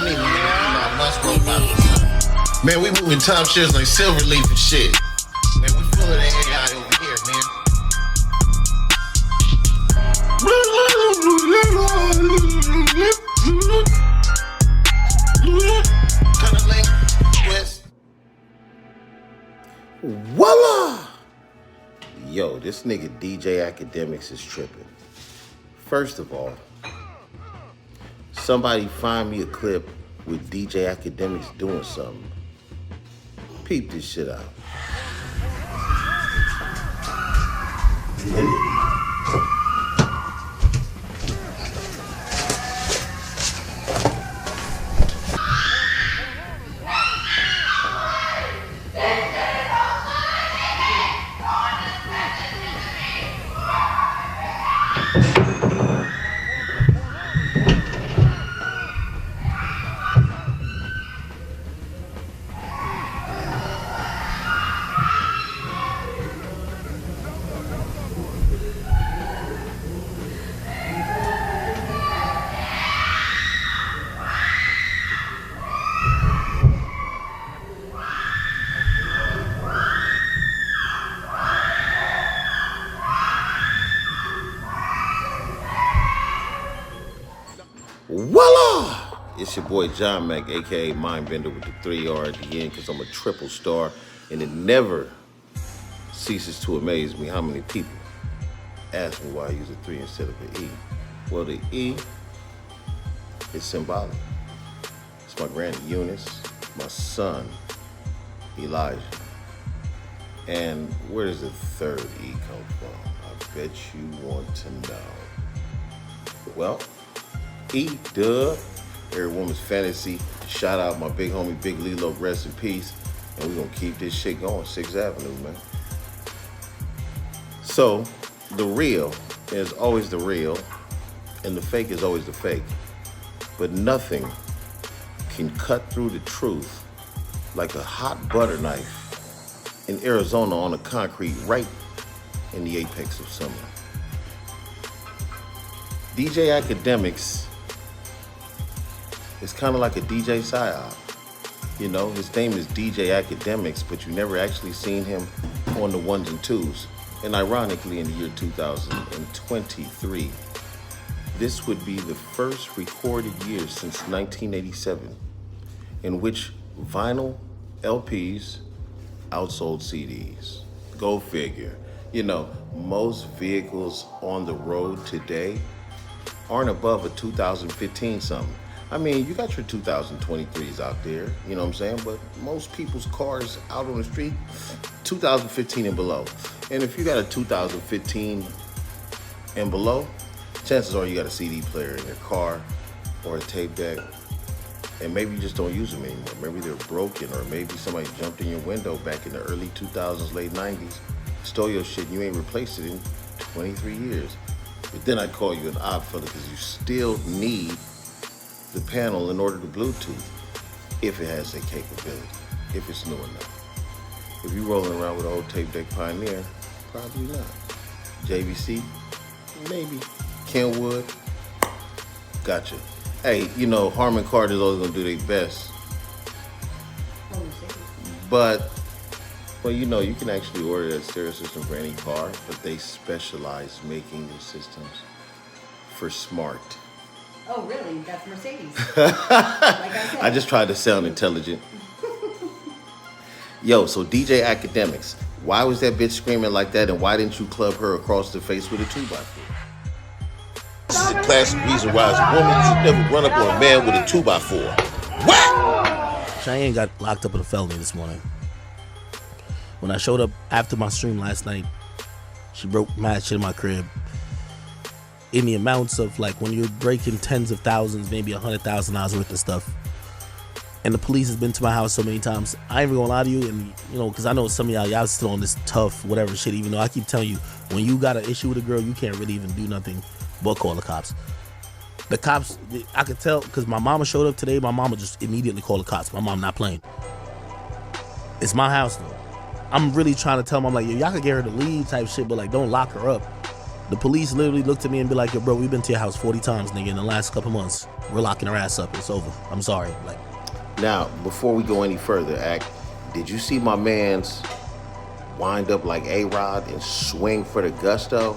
I need my must roll about. Man, we moving timeshares like Silverleaf and shit. Man, we full of that AI over here, man. Kind of link, twist. Voila! Yo, this nigga DJ Akademics is tripping. First of all, somebody find me a clip with DJ Akademics doing something. Peep this shit out. Voila! It's your boy John Mac, aka Mindbender with the 3R at the end, because I'm a triple star, and it never ceases to amaze me how many people ask me why I use a 3 instead of an E. Well, the E is symbolic. It's my granny Eunice, my son Elijah. And where does the third E come from? I bet you want to know. Well, E, duh. Every woman's fantasy. Shout out my big homie, Big Lilo, rest in peace. And we're gonna keep this shit going, 6th Avenue, man. So, the real is always the real, and the fake is always the fake. But nothing can cut through the truth like a hot butter knife in Arizona on the concrete right in the apex of summer. DJ Akademics is kind of like a DJ psyop. You know, his name is DJ Akademics, but you never actually seen him on the ones and twos. And ironically, in the year 2023, this would be the first recorded year since 1987 in which vinyl LPs outsold CDs. Go figure. You know, most vehicles on the road today aren't above a 2015 something. I mean, you got your 2023s out there, you know what I'm saying? But most people's cars out on the street, 2015 and below. And if you got a 2015 and below, chances are you got a CD player in your car or a tape deck, and maybe you just don't use them anymore. Maybe they're broken, or maybe somebody jumped in your window back in the early 2000s, late 90s, stole your shit, and you ain't replaced it in 23 years. But then I'd call you an odd fella because you still need the panel in order to Bluetooth, if it has that capability, if it's new enough. If you're rolling around with an old tape deck Pioneer, probably not. JVC, maybe. Kenwood, gotcha. Hey, you know, Harman Kardon's always gonna do their best. But, well, you know, you can actually order that stereo system for any car, but they specialize making their systems for smart. Oh, really? That's Mercedes. Like I said. I just tried to sound intelligent. Yo, so DJ Akademics, why was that bitch screaming like that, and why didn't you club her across the face with a 2x4? This is a classic reason why as a woman you should never run up on a man with a 2x4. Whack! Cheyenne got locked up with a felony this morning. When I showed up after my stream last night, she broke mad shit in my crib. In the amounts of, like, when you're breaking tens of thousands, maybe $100,000 worth of stuff. And the police has been to my house so many times. I ain't even gonna lie to you, and you know, because I know some of y'all still on this tough whatever shit, even though I keep telling you, when you got an issue with a girl, you can't really even do nothing but call the cops. The cops, I could tell, because my mama showed up today, my mama just immediately called the cops. My mom not playing. It's my house though. I'm really trying to tell them, I'm like, yo, y'all could get her to leave type shit, but like, don't lock her up. The police literally looked at me and be like, yo, bro, we've been to your house 40 times, nigga, in the last couple months. We're locking her ass up. It's over. I'm sorry. Like, now, before we go any further, did you see my man's wind up like A-Rod and swing for the gusto?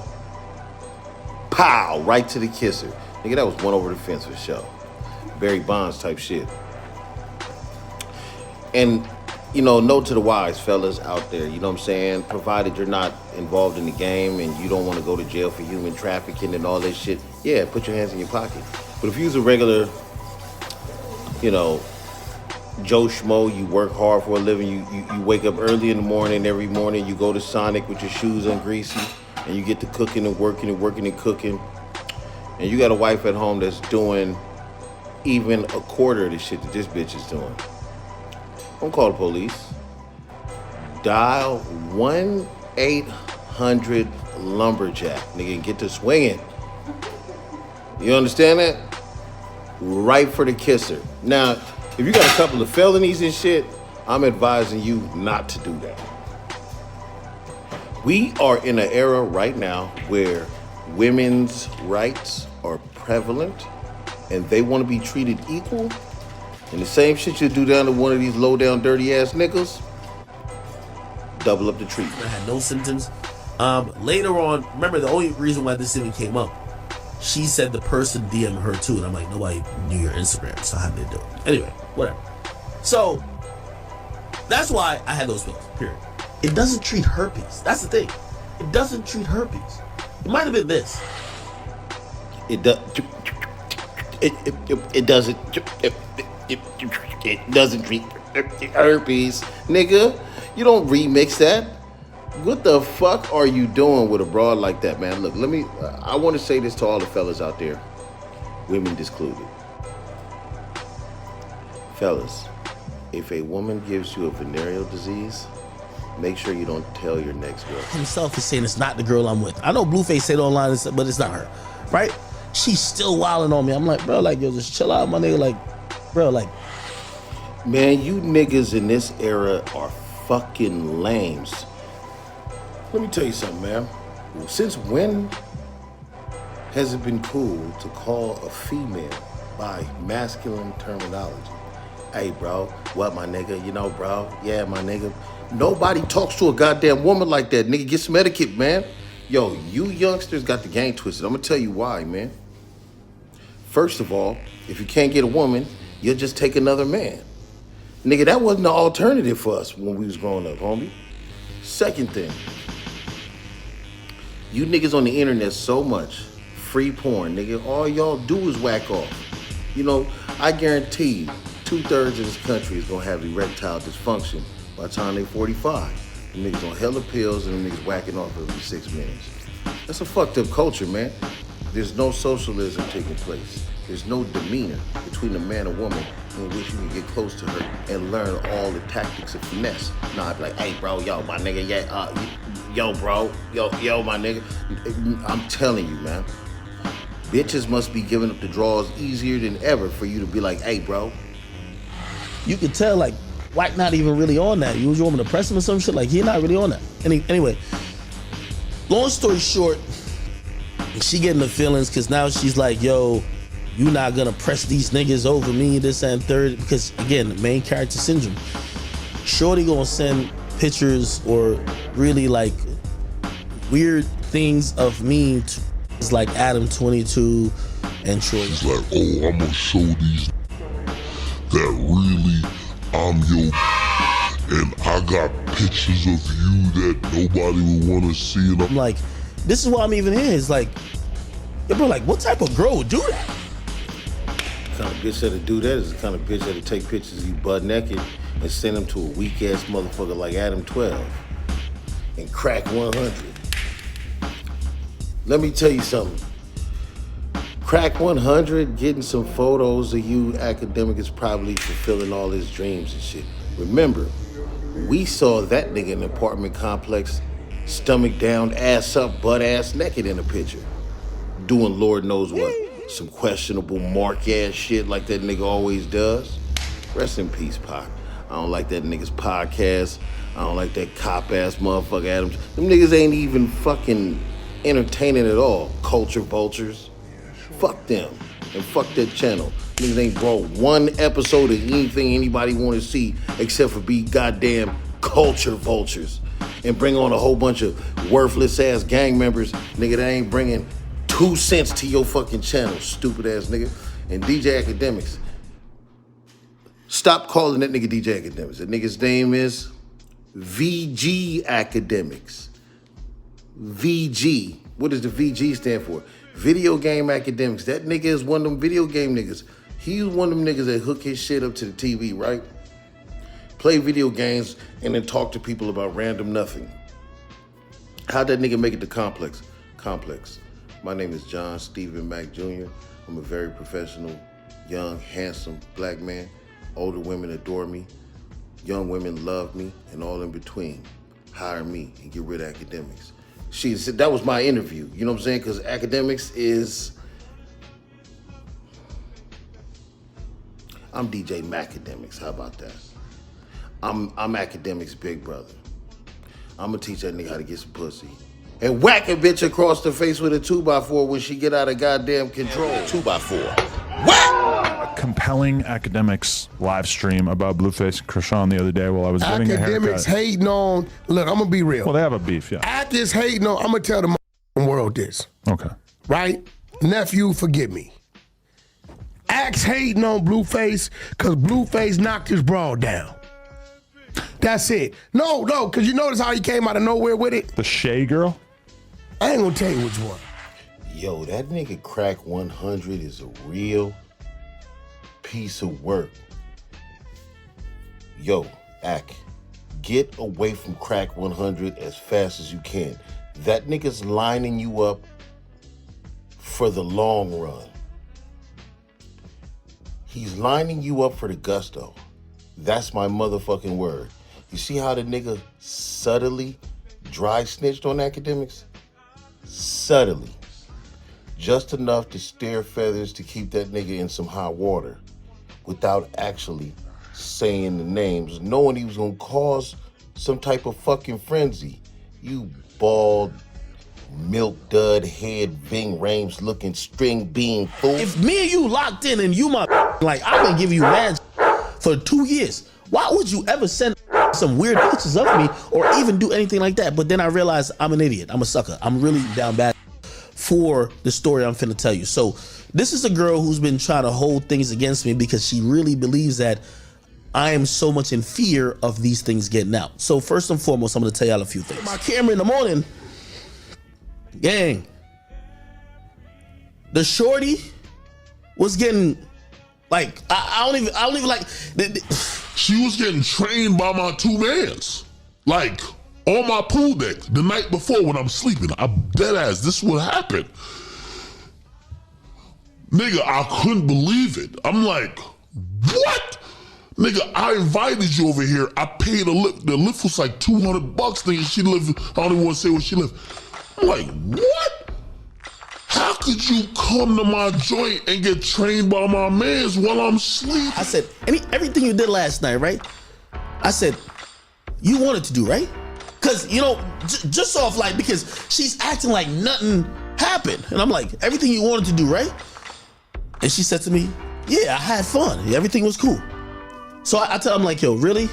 Pow! Right to the kisser. Nigga, that was one over the fence for sure. Barry Bonds type shit. And, you know, note to the wise fellas out there, you know what I'm saying? Provided you're not involved in the game and you don't want to go to jail for human trafficking and all that shit, yeah, put your hands in your pocket. But if you're a regular, you know, Joe Schmo, you work hard for a living, you wake up early in the morning, every morning you go to Sonic with your shoes ungreasy, and you get to cooking and working and working and cooking, and you got a wife at home that's doing even a quarter of the shit that this bitch is doing. Don't call the police. Dial 1-800-LUMBERJACK, nigga, and get to swinging. You understand that? Right for the kisser. Now, if you got a couple of felonies and shit, I'm advising you not to do that. We are in an era right now where women's rights are prevalent and they want to be treated equal. And the same shit you do down to one of these low down dirty ass niggas, double up the treatment. I had no symptoms. Later on, remember the only reason why this even came up, she said the person DM'd her too, and I'm like, nobody knew your Instagram, so how did they do it? Anyway, whatever. So that's why I had those pills, period. It doesn't treat herpes. That's the thing. It doesn't treat herpes. It might have been this. It doesn't treat herpes, nigga. You don't remix that. What the fuck are you doing with a broad like that, man? Look, I want to say this to all the fellas out there, women discluded. Fellas, if a woman gives you a venereal disease, make sure you don't tell your next girl. Himself is saying it's not the girl I'm with. I know Blueface said it online, but it's not her, right? She's still wilding on me. I'm like, bro, like, yo, just chill out, my nigga. Like, bro, like. Man, you niggas in this era are fucking lames. Let me tell you something, man. Since when has it been cool to call a female by masculine terminology? Hey, bro, what, my nigga? You know, bro, yeah, my nigga. Nobody talks to a goddamn woman like that, nigga. Get some etiquette, man. Yo, you youngsters got the game twisted. I'm gonna tell you why, man. First of all, if you can't get a woman, you'll just take another man. Nigga, that wasn't the alternative for us when we was growing up, homie. Second thing, you niggas on the internet so much, free porn, nigga, all y'all do is whack off. You know, I guarantee you, 2/3 of this country is gonna have erectile dysfunction by the time they 45. Them niggas on hella pills and them niggas whacking off every 6 minutes. That's a fucked up culture, man. There's no socialism taking place. There's no demeanor between a man and woman in which you can get close to her and learn all the tactics of finesse. Nah, I'd be like, hey, bro, yo, my nigga, yeah, yo, bro, yo, my nigga. I'm telling you, man. Bitches must be giving up the draws easier than ever for you to be like, hey, bro. You could tell, like, White not even really on that. You was want me to press him or some shit? Like, he not really on that. Anyway, long story short, she getting the feelings because now she's like, yo, you not gonna press these niggas over me, this and third, because again, main character syndrome. Shorty gonna send pictures or really like weird things of me to like Adam 22 and Shorty. She's like, oh, I'm gonna show these that really I'm your and I got pictures of you that nobody would wanna see. And I'm like, this is why I'm even here. It's like, yeah, bro, like, what type of girl would do that? The kind of bitch that'll do that is the kind of bitch that'll take pictures of you butt naked and send them to a weak ass motherfucker like Adam 12 and crack 100. Let me tell you something. Crack 100, getting some photos of you, Academic, is probably fulfilling all his dreams and shit. Remember, we saw that nigga in the apartment complex, stomach down, ass up, butt ass naked in a picture. Doing Lord knows what. Some questionable mark ass shit like that nigga always does. Rest in peace, Pac. I don't like that nigga's podcast. I don't like that cop ass motherfucker Adams. Them niggas ain't even fucking entertaining at all. Culture vultures. Fuck them. And fuck that channel. Niggas ain't brought one episode of anything anybody want to see except for be goddamn culture vultures. And bring on a whole bunch of worthless ass gang members, nigga, that ain't bringing 2 cents to your fucking channel, stupid ass nigga. And DJ Akademics. Stop calling that nigga DJ Akademics. That nigga's name is VG Akademics. VG. What does the VG stand for? Video Game Academics. That nigga is one of them video game niggas. He's one of them niggas that hook his shit up to the TV, right? Play video games and then talk to people about random nothing. How'd that nigga make it to Complex? Complex. My name is John Stephen Mack Jr. I'm a very professional, young, handsome black man. Older women adore me. Young women love me, and all in between. Hire me and get rid of Akademics. She said that was my interview. You know what I'm saying? Because Akademics is. I'm DJ Macademics. How about that? I'm Akademics' big brother. I'm gonna teach that nigga how to get some pussy. And whack a bitch across the face with a 2x4 when she get out of goddamn control. 2x4. Whack! Compelling Academics live stream about Blueface and Krishan the other day while I was getting a haircut. Academics hating on, look, I'm gonna be real. Well, they have a beef, yeah. Ack is hating on, I'm gonna tell the world this. Okay. Right? Nephew, forgive me. Ack's hating on Blueface because Blueface knocked his broad down. That's it. No, because you notice how he came out of nowhere with it? The Shay girl? I ain't gonna tell you which one. Yo, that nigga Crack 100 is a real piece of work. Yo, Ack, get away from Crack 100 as fast as you can. That nigga's lining you up for the long run. He's lining you up for the gusto. That's my motherfucking word. You see how the nigga subtly dry snitched on Akademics? Subtly. Just enough to stir feathers to keep that nigga in some hot water without actually saying the names, knowing he was gonna cause some type of fucking frenzy. You bald, milk dud head, Ving Rhames looking string bean fool. If me and you locked in and you my like, I've been giving you mad for 2 years. Why would you ever send some weird pictures of me or even do anything like that? But then I realized I'm an idiot. I'm a sucker. I'm really down bad for the story I'm finna tell you. So this is a girl who's been trying to hold things against me because she really believes that I am so much in fear of these things getting out. So first and foremost, I'm gonna tell y'all a few things. My camera in the morning, gang, the shorty was getting like, I don't even like. She was getting trained by my two mans. Like, on my pool deck the night before when I'm sleeping. I'm dead ass. This is what happened. Nigga, I couldn't believe it. I'm like, what? Nigga, I invited you over here. I paid a lift. The lift was like $200, nigga. She lived, I don't even want to say where she lived. I'm like, what? How could you come to my joint and get trained by my mans while I'm sleeping? I said, everything you did last night, right? I said, you wanted to do, right? Because, you know, just off like, because she's acting like nothing happened. And I'm like, everything you wanted to do, right? And she said to me, yeah, I had fun. Everything was cool. So I tell her, I'm like, yo, really?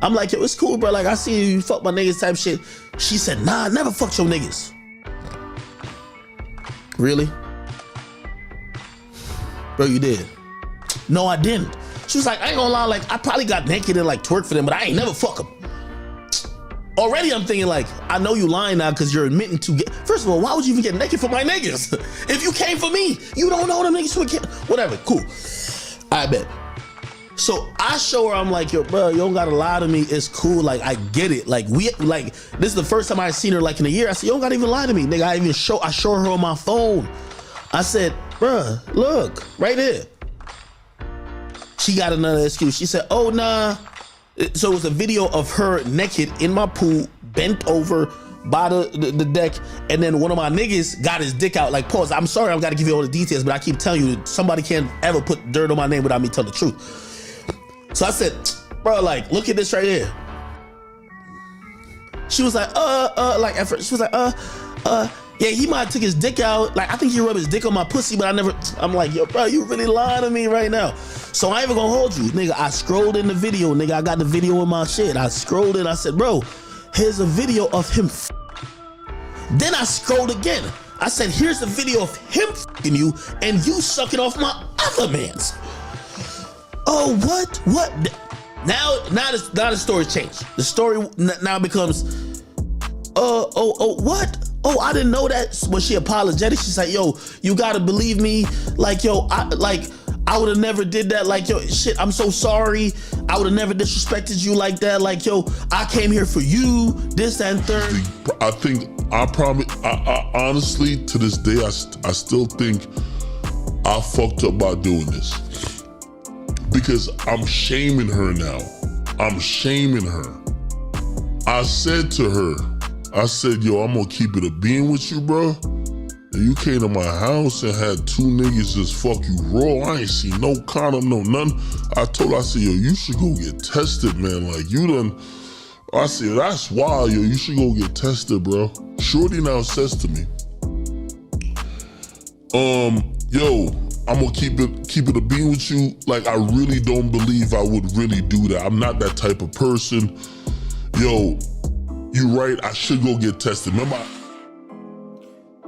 I'm like, yo, it's cool, bro. Like, I see you fuck my niggas type shit. She said, nah, I never fucked your niggas. Really? Bro, you did. No, I didn't. She was like, I ain't gonna lie, like, I probably got naked and like twerked for them, but I ain't never fuck them. Already I'm thinking like, I know you lying now because you're admitting to get, first of all, why would you even get naked for my niggas? If you came for me, you don't know them niggas who can't, whatever, cool. I bet. So I show her, I'm like, yo, bro, you don't gotta lie to me. It's cool. Like, I get it. Like, this is the first time I seen her like in a year. I said, you don't gotta even lie to me. Nigga, I show her on my phone. I said, bruh, look, right here. She got another excuse. She said, oh, nah. So it was a video of her naked in my pool, bent over by the deck, and then one of my niggas got his dick out. Like, pause, I'm sorry, I've gotta give you all the details, but I keep telling you, somebody can't ever put dirt on my name without me telling the truth. So I said, bro, like, look at this right here. She was like, like, at first, she was like, Yeah, he might have took his dick out. Like, I think he rubbed his dick on my pussy, but I'm like, yo, bro, you really lying to me right now. So I ain't even gonna hold you. Nigga, I scrolled in the video. Nigga, I got the video in my shit. I scrolled in, I said, bro, here's a video of him Then I scrolled again. I said, here's a video of him f***ing you and you sucking off my other man's. Oh, what? Now the story's changed. The story now becomes, what? Oh, I didn't know that. When she apologetic, she's like, yo, you gotta believe me. Like, yo, I would have never did that. Like, yo, shit, I'm so sorry. I would have never disrespected you like that. Like, yo, I came here for you, this, that, and third. I honestly, to this day, I still think I fucked up by doing this. Because I'm shaming her now. I'm shaming her. I said to her, yo, I'm gonna keep it a bean with you, bro. And you came to my house and had two niggas just fuck you raw. I ain't seen no condom, no nothing. I said, yo, you should go get tested, man. Like, you done, I said, that's wild, yo. You should go get tested, bro. Shorty now says to me, yo, I'm gonna keep it a bean with you. Like, I really don't believe I would really do that. I'm not that type of person. Yo, you right, I should go get tested. Remember?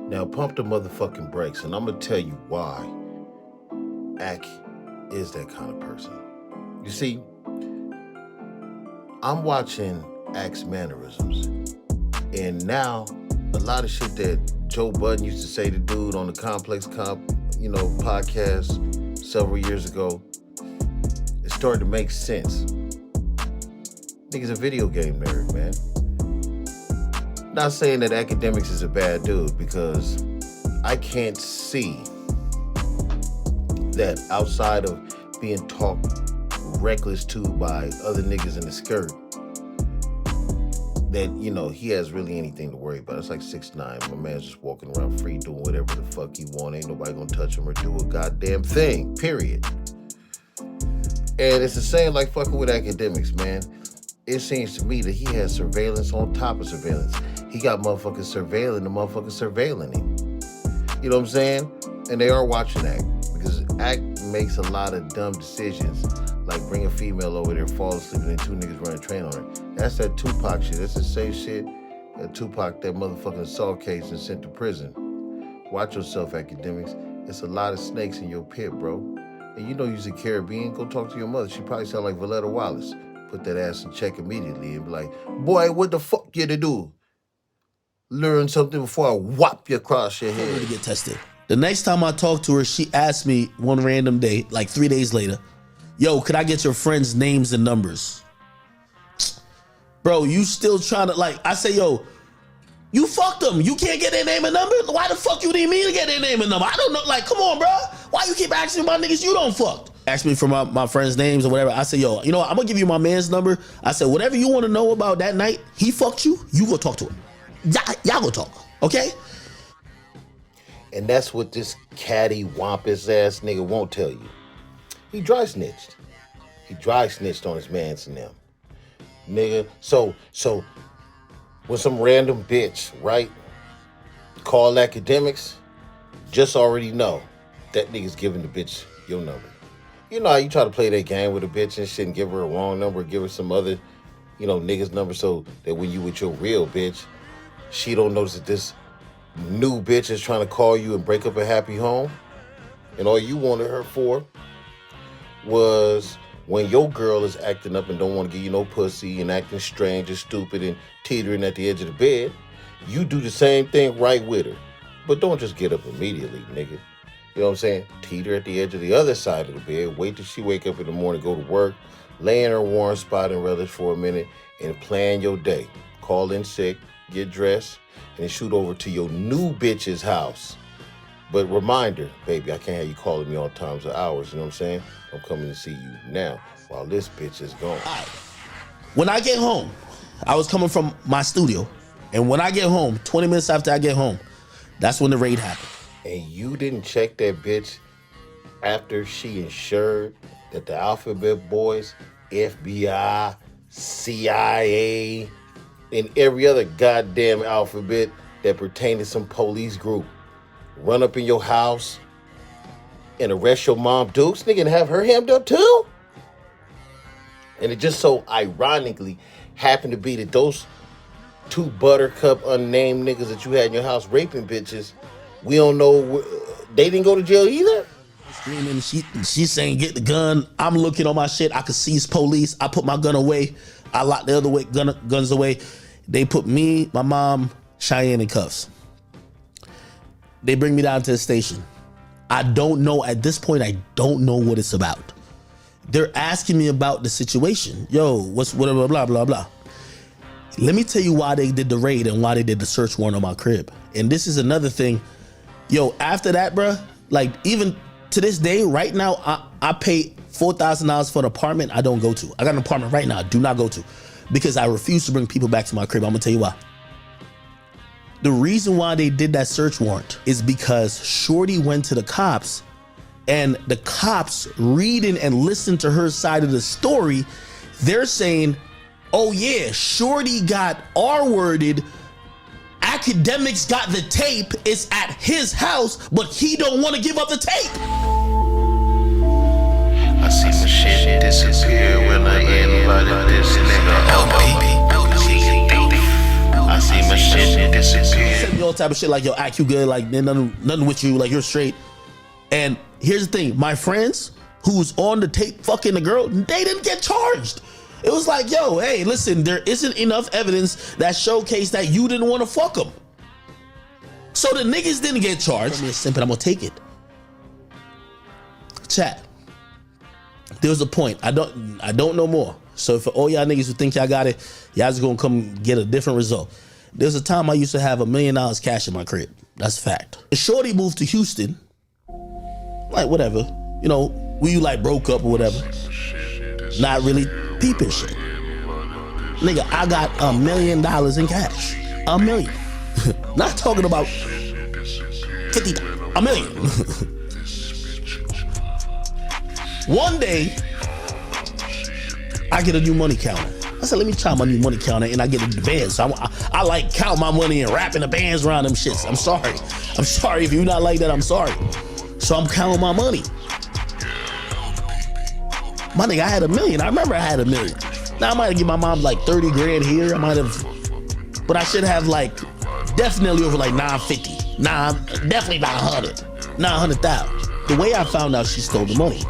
Now pump the motherfucking brakes, and I'm gonna tell you why Ak is that kind of person. You see, I'm watching Ak's mannerisms, and now a lot of shit that Joe Budden used to say to dude on the Complex podcast several years ago, it started to make sense. Nigga's a video game nerd, man. Not saying that Akademics is a bad dude, because I can't see that outside of being talked reckless to by other niggas in the skirt, that, he has really anything to worry about. It's like 6ix9ine. My man's just walking around free doing whatever the fuck he want. Ain't nobody gonna touch him or do a goddamn thing, period. And it's the same like fucking with Akademics, man. It seems to me that he has surveillance on top of surveillance. He got motherfuckers surveilling the motherfuckers surveilling him. You know what I'm saying? And they are watching Ak, because Ak makes a lot of dumb decisions, like bring a female over there, fall asleep, and then two niggas run a train on her. That's that Tupac shit. That's the same shit that Tupac, that motherfucking assault case, and sent to prison. Watch yourself, Akademics. It's a lot of snakes in your pit, bro. And you know you're the Caribbean. Go talk to your mother. She probably sound like Valletta Wallace. Put that ass in check immediately and be like, boy, what the fuck you to do? Learn something before I whop you across your head. To get tested. The next time I talked to her, she asked me one random day, like 3 days later, yo, could I get your friends' names and numbers? Bro, you still trying to, I say, yo, you fucked them. You can't get their name and number? Why the fuck you need me to get their name and number? I don't know. Come on, bro. Why you keep asking about niggas you don't fuck? Ask me for my friends' names or whatever. I say, yo, you know what? I'm gonna give you my man's number. I said, whatever you want to know about that night, he fucked you, you go talk to him. Y'all go talk, okay? And that's what this catty, wampus ass nigga won't tell you. He dry snitched. He dry snitched on his mans and them. Nigga, so when some random bitch, right, call Akademics, just already know that nigga's giving the bitch your number. You know how you try to play that game with a bitch and shit and give her a wrong number, give her some other, nigga's number, so that when you with your real bitch, she don't notice that this new bitch is trying to call you and break up a happy home. And all you wanted her for was when your girl is acting up and don't want to give you no pussy and acting strange and stupid and teetering at the edge of the bed, you do the same thing right with her. But don't just get up immediately, nigga. You know what I'm saying? Teeter at the edge of the other side of the bed. Wait till she wake up in the morning, go to work, lay in her warm spot and relish for a minute, and plan your day. Call in sick, get dressed, and then shoot over to your new bitch's house. But reminder, baby, I can't have you calling me all times of hours. You know what I'm saying? I'm coming to see you now while this bitch is gone. All right. When I get home, I was coming from my studio, and when I get home, 20 minutes after I get home, that's when the raid happened. And you didn't check that bitch after she ensured that the Alphabet Boys, FBI, CIA, and every other goddamn alphabet that pertain to some police group run up in your house and arrest your mom Dukes, nigga, and have her hemmed up too? And it just so ironically happened to be that those two buttercup unnamed niggas that you had in your house raping bitches, we don't know, they didn't go to jail either? Screaming, she's saying, get the gun. I'm looking on my shit. I could seize police. I put my gun away. I locked the other way, guns away. They put me, my mom, Cheyenne in cuffs. They bring me down to the station. I don't know, at this point, I don't know what it's about. They're asking me about the situation. Yo, what's whatever, blah, blah, blah. Let me tell you why they did the raid and why they did the search warrant on my crib. And this is another thing. Yo, after that, bruh, like even to this day, right now, I pay $4,000 for an apartment I don't go to. I got an apartment right now I do not go to because I refuse to bring people back to my crib. I'm gonna tell you why. The reason why they did that search warrant is because Shorty went to the cops, and the cops reading and listening to her side of the story, they're saying, oh yeah, Shorty got R-worded, Akademics got the tape, it's at his house, but he don't want to give up the tape. I see my shit disappear when I invited this nigga over. I see my shit disappear. Send me all type of shit like, yo, act you good, like nothing with you, like you're straight. And here's the thing, my friends who's on the tape fucking the girl, they didn't get charged. It was like, yo, hey, listen, there isn't enough evidence that showcased that you didn't want to fuck them. So the niggas didn't get charged. I'm simple, I'm gonna take it. Chat. There was a point. I don't know more. So for all y'all niggas who think y'all got it, y'all just gonna come get a different result. There's a time I used to have $1 million cash in my crib. That's a fact. Shorty moved to Houston. Like whatever, you know, we like broke up or whatever. Not really peeping shit. Nigga, I got $1 million in cash. $1 million. Not talking about 50, $1 million. One day, I get a new money counter. I said, let me try my new money counter, and I get the bands. So I like count my money and wrapping the bands around them shits. I'm sorry. I'm sorry if you're not like that. I'm sorry. So I'm counting my money. My nigga, I had $1 million. I remember I had $1 million. Now I might have given my mom like 30 grand here. I might have, but I should have like definitely over like 950. Definitely not 100. 900,000. The way I found out she stole the money.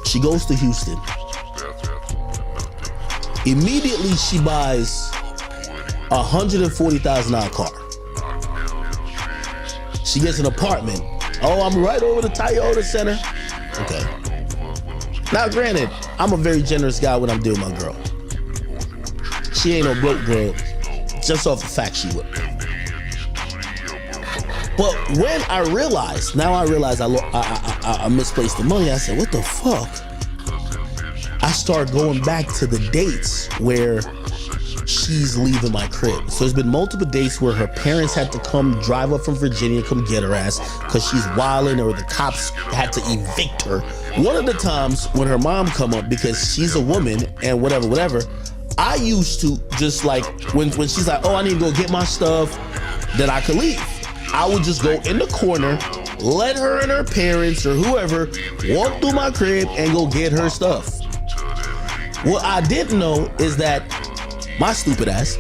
She goes to Houston. Immediately she buys a $140,000 car. She gets an apartment. Oh, I'm right over the Toyota Center. Okay. Now, granted, I'm a very generous guy when I'm dealing with my girl. She ain't no broke girl, just off the fact she would. But when I realized, I misplaced the money, I said, what the fuck? I start going back to the dates where she's leaving my crib. So there's been multiple dates where her parents had to come drive up from Virginia, come get her ass because she's wilding, or the cops had to evict her. One of the times when her mom come up, because she's a woman and whatever, I used to just like, when she's like, oh, I need to go get my stuff, then I could leave. I would just go in the corner, let her and her parents or whoever walk through my crib and go get her stuff. What I didn't know is that my stupid ass,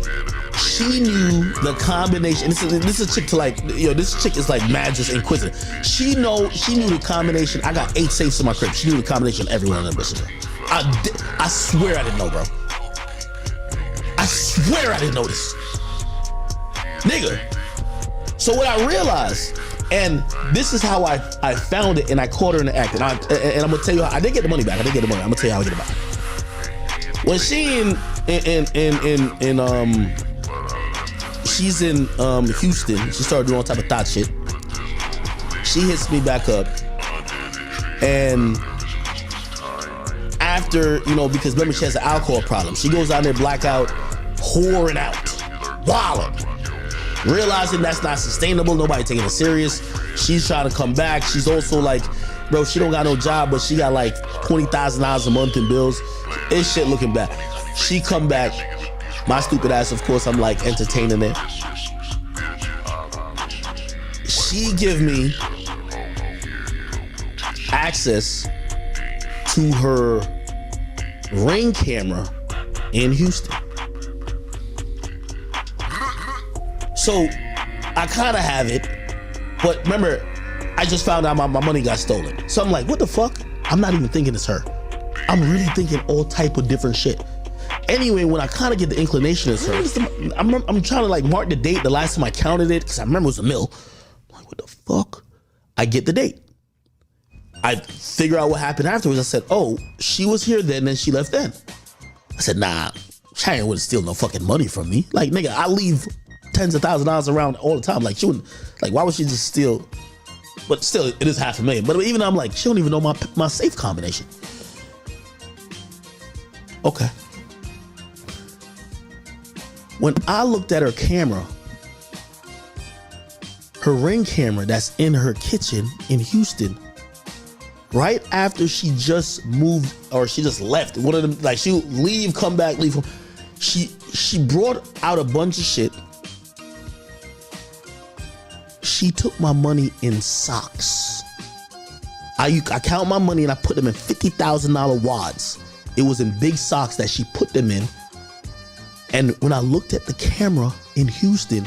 she knew the combination. This is a chick to like, this chick is like mad just inquisitive. She knew the combination. I got 8 safes in my crib. She knew the combination of every one of them bitches. I swear I didn't know, bro. I swear I didn't know this. Nigga. So what I realized, and this is how I found it, and I caught her in the act, and I'm gonna tell you how I did get the money back. I'm gonna tell you how I get it back. When she's in Houston, she started doing all type of thought shit. She hits me back up, and after, because remember she has an alcohol problem, she goes down there blackout, whoring out, wilding. Realizing that's not sustainable, nobody taking it serious. She's trying to come back. She's also like, bro, she don't got no job, but she got like $20,000 a month in bills. It's shit looking bad. She come back. My stupid ass, of course, I'm like entertaining it. She give me access to her Ring camera in Houston. So I kind of have it, but remember, I just found out my money got stolen. So I'm like, what the fuck? I'm not even thinking it's her. I'm really thinking all type of different shit. Anyway, when I kind of get the inclination it's her, I'm trying to like mark the date the last time I counted it, because I remember it was a mill. I'm like, what the fuck? I get the date. I figure out what happened afterwards. I said, oh, she was here then she left then. I said, nah, Cheyenne wouldn't steal no fucking money from me. Like, nigga, I leave tens of thousands of dollars around all the time. Like, she wouldn't, like, why would she just steal? But still, it is $500,000. But even I'm like, she don't even know my safe combination. Okay. When I looked at her camera, her Ring camera that's in her kitchen in Houston, right after she just moved or she just left, one of them, like she would leave, come back, leave. She brought out a bunch of shit. She took my money in socks. I count my money and I put them in $50,000 wads. It was in big socks that she put them in. And when I looked at the camera in Houston,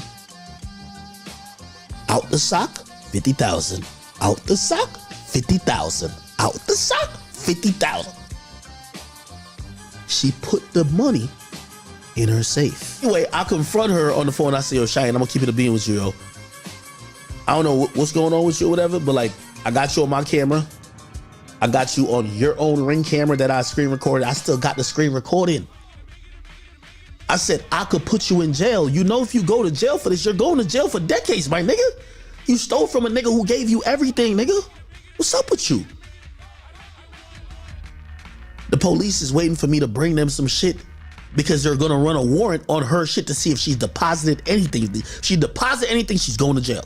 out the sock, 50,000. Out the sock, 50,000. Out the sock, 50,000. She put the money in her safe. Anyway, I confront her on the phone. I say, yo, Cheyenne, I'm gonna keep it a bean with you, yo. I don't know what's going on with you or whatever, but like, I got you on my camera. I got you on your own Ring camera that I screen recorded. I still got the screen recording. I said, I could put you in jail. You know, if you go to jail for this, you're going to jail for decades, my nigga. You stole from a nigga who gave you everything, nigga. What's up with you? The police is waiting for me to bring them some shit because they're gonna run a warrant on her shit to see if she's deposited anything. If she deposit anything, she's going to jail.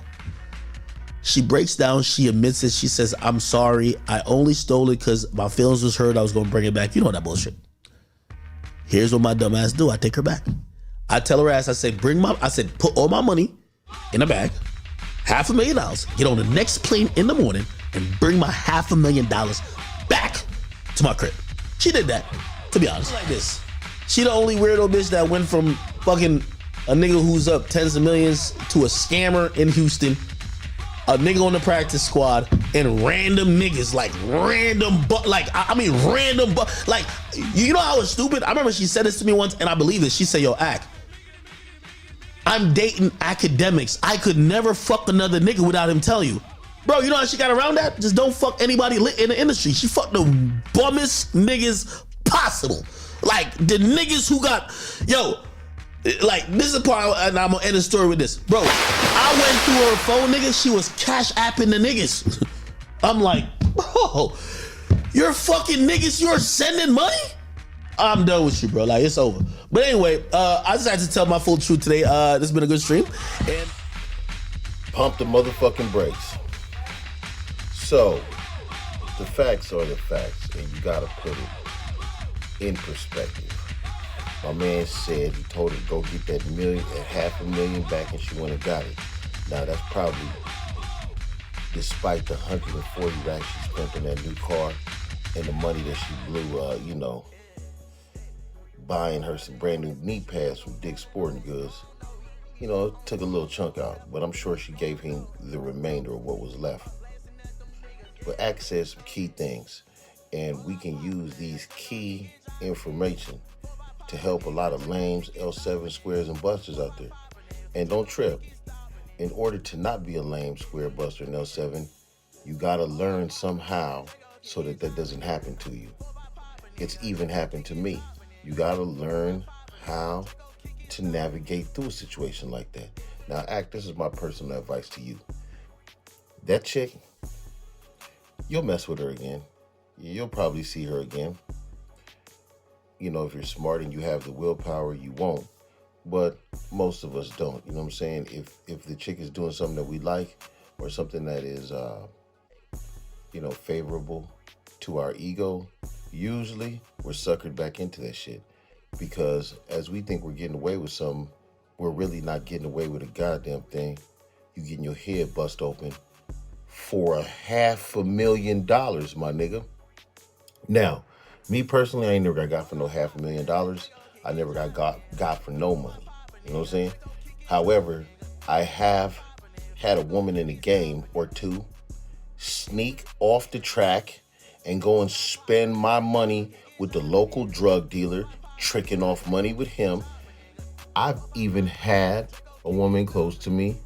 She breaks down, she admits it, she says, I'm sorry, I only stole it because my feelings was hurt, I was gonna bring it back. You know that bullshit. Here's what my dumb ass do, I take her back. I tell her ass, I say, put all my money in a bag, $500,000, get on the next plane in the morning and bring my $500,000 back to my crib. She did that, to be honest. Like this, she the only weirdo bitch that went from fucking a nigga who's up tens of millions to a scammer in Houston, a nigga on the practice squad, and random niggas, like random, like, you know how it's stupid? I remember she said this to me once, and I believe it. She said, yo, Ak, I'm dating Akademics. I could never fuck another nigga without him telling you. Bro, you know how she got around that? Just don't fuck anybody lit in the industry. She fucked the bummest niggas possible. Like, the niggas who got, yo, like, this is the part, and I'm gonna end the story with this. Bro, I went through her phone, nigga. She was cash apping the niggas. I'm like, bro, you're fucking niggas, you're sending money? I'm done with you, bro. Like, it's over. But anyway, I just had to tell my full truth today. This has been a good stream. And pump the motherfucking brakes. So, the facts are the facts, and you gotta put it in perspective. My man said he told her to go get that $500,000 back, and she went and got it. Now that's probably despite the 140 racks she spent on that new car and the money that she blew, buying her some brand new knee pads from Dick's Sporting Goods. It took a little chunk out, but I'm sure she gave him the remainder of what was left. But Ak said some key things, and we can use these key information to help a lot of lames, L7 squares, and busters out there. And don't trip. In order to not be a lame, square, buster, and L7, you gotta learn somehow so that doesn't happen to you. It's even happened to me. You gotta learn how to navigate through a situation like that. Now, Ak, this is my personal advice to you. That chick, you'll mess with her again. You'll probably see her again. If you're smart and you have the willpower, you won't. But most of us don't. You know what I'm saying? If the chick is doing something that we like or something that is, favorable to our ego, usually we're suckered back into that shit. Because as we think we're getting away with something, we're really not getting away with a goddamn thing. You getting your head bust open for $500,000, my nigga. Now, me personally, I ain't never got for no $500,000. I never got for no money. You know what I'm saying? However, I have had a woman in the game or two sneak off the track and go and spend my money with the local drug dealer, tricking off money with him. I've even had a woman close to me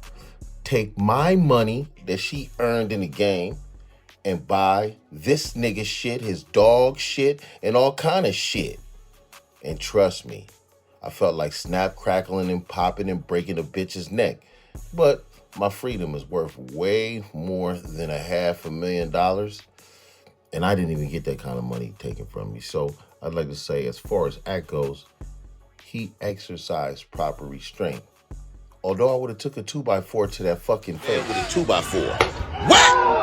take my money that she earned in the game and buy this nigga shit, his dog shit, and all kind of shit. And trust me, I felt like snap, crackling, and popping and breaking a bitch's neck. But my freedom is worth way more than $500,000. And I didn't even get that kind of money taken from me. So I'd like to say, as far as Act goes, he exercised proper restraint. Although I would have took a 2x4 to that fucking face. With a 2x4. What?